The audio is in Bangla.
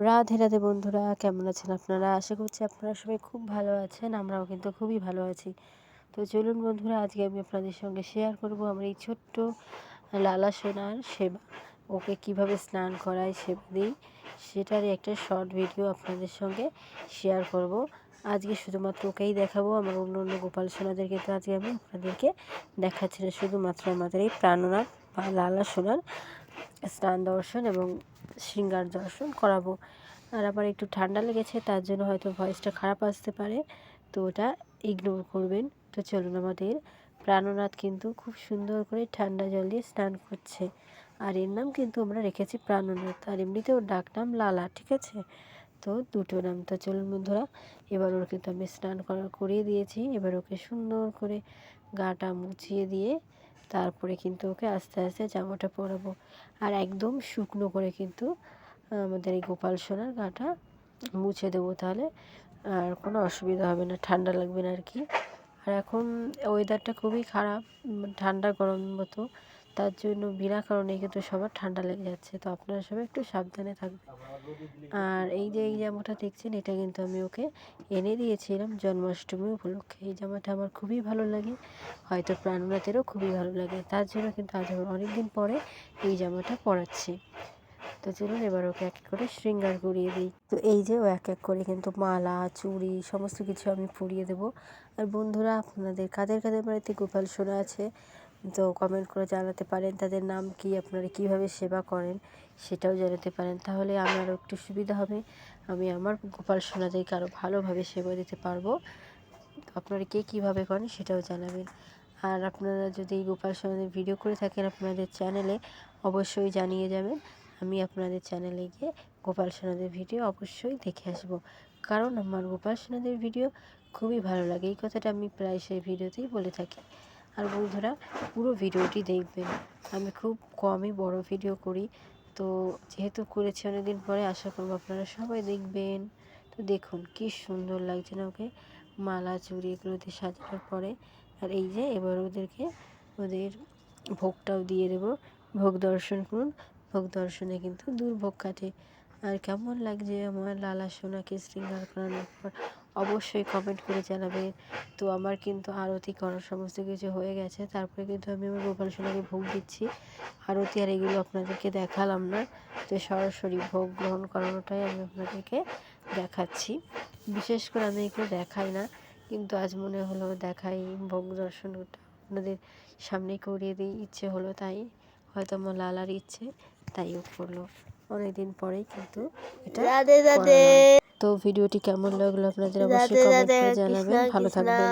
রাধে রাধে বন্ধুরা, কেমন আছেন আপনারা? আশা করছি আপনারা সবাই খুব ভালো আছেন। আমরাও কিন্তু খুবই ভালো আছি। তো চলুন বন্ধুরা, আজকে আমি আপনাদের সঙ্গে শেয়ার করব আমার এই ছোট্ট লালা সোনার সেবা। ওকে কিভাবে স্নান করাই, সেবা দিই, সেটারই একটা শর্ট ভিডিও আপনাদের সঙ্গে শেয়ার করব। আজকে শুধুমাত্র ওকেই দেখাবো, আমার অন্য অন্য গোপাল সোনাদেরকে তো আজকে আমি আপনাদেরকে দেখাচ্ছি না। শুধুমাত্র আমাদের এই প্রাণনাথ বা লালা সোনার স্নান দর্শন এবং শৃঙ্গার দর্শন করাবো। আর আবার একটু ঠান্ডা লেগেছে, তার জন্য হয়তো ভয়েসটা খারাপ আসতে পারে, তো ওটা ইগনোর করবেন। তো চলুন, আমাদের প্রাণনাথ কিন্তু খুব সুন্দর করে ঠান্ডা জল দিয়ে স্নান করছে। আর এর নাম কিন্তু আমরা রেখেছি প্রাণনাথ, আর এমনিতে ওর ডাক নাম লালা, ঠিক আছে? তো দুটো নাম। তো চলুন বন্ধুরা, এবার ওর কিন্তু আমি স্নান করিয়ে দিয়েছি। এবার ওকে সুন্দর করে গাটা মুছিয়ে দিয়ে তারপরে কিন্তু ওকে আস্তে আস্তে জামাটা পরাবো। আর একদম শুকনো করে কিন্তু আমাদের এই গোপাল সোনার গাটা মুছে দেবো, তাহলে আর কোনো অসুবিধা হবে না, ঠান্ডা লাগবে না আর কি। আর এখন ওয়েদারটা খুবই খারাপ, ঠান্ডা গরম মতো, তার জন্য বিনা কারণে কিন্তু সবার ঠান্ডা লেগে যাচ্ছে। তো আপনারা সবাই একটু সাবধানে থাকবেন। আর এই যে এই জামাটা দেখছেন, এটা কিন্তু আমি ওকে এনে দিয়েছিলাম জন্মাষ্টমী উপলক্ষে। এই জামাটা আমার খুবই ভালো লাগে, হয়তো প্রাণনাথেরও খুবই ভালো লাগে, তার জন্য কিন্তু আজ আমার অনেকদিন পরে এই জামাটা পরাচ্ছি। তো চলুন এবার ওকে এক এক করে শৃঙ্গার করিয়ে দিই। তো এই যে ও এক এক করে কিন্তু মালা, চুড়ি সমস্ত কিছু আমি পরিয়ে দেবো। আর বন্ধুরা, আপনাদের কাদের কাদের বাড়িতে গোপাল সোনা আছে, তো কমেন্ট করে জানাতে পারেন। তাদের নাম কি, আপনারা কিভাবে সেবা করেন সেটাও জানাতে পারেন, তাহলে আমারও একটু সুবিধা হবে। আমি আমার গোপাল সোনাদেরকে আরও ভালোভাবে সেবা দিতে পারবো। তো আপনারা কে কীভাবে করেন সেটাও জানাবেন। আর আপনারা যদি এই গোপাল সোনাদের ভিডিও করে থাকেন আপনাদের চ্যানেলে, অবশ্যই জানিয়ে যাবেন। আমি আপনাদের চ্যানেলে গিয়ে গোপাল সোনাদের ভিডিও অবশ্যই দেখে আসব, কারণ আমার গোপাল সোনাদের ভিডিও খুবই ভালো লাগে। এই কথাটা আমি প্রায় সেই ভিডিওতেই বলে থাকি। আর বন্ধুরা, পুরো ভিডিওটি দেখবেন। আমি খুব কমই বড় ভিডিও করি, তো যেহেতু করেছি অনেকদিন পরে, আশা করব আপনারা সবাই দেখবেন। তো দেখুন কি সুন্দর লাগছে না ওকে মালা, চুড়ি এগুলো দিয়ে সাজানোর পরে। আর এই যে এবার ওদেরকে ওদের ভোগটাও দিয়ে দেবো। ভোগ দর্শন করুন, ভোগ দর্শনে কিন্তু দুর্ভোগ কাটে। আর কেমন লাগছে আমার লালা সোনাকে শৃঙ্গার করানোর পর অবশ্যই কমেন্ট করে জানাবে। তো আমার কিন্তু আরতি করার সমস্ত কিছু হয়ে গেছে, তারপরে কিন্তু আমি আমার গোপাল সোনাকে ভোগ দিচ্ছি। আরতি আর এগুলো আপনাদেরকে দেখালাম না, তো সরাসরি ভোগ গ্রহণ করানোটাই আমি আপনাদেরকে দেখাচ্ছি। বিশেষ করে আমি এগুলো দেখাই না, কিন্তু আজ মনে হলো দেখাই, ভোগ দর্শনটা আপনাদের সামনে করিয়ে দিই, ইচ্ছে হলো তাই। হয়তো আমার লালার ইচ্ছে, তাইও করলো। অনেকদিন পরেই কিন্তু এটা করালাম। তো ভিডিওটি কেমন লাগলো আপনাদের অবশ্যই কমেন্ট করে জানাবেন। ভালো থাকবেন।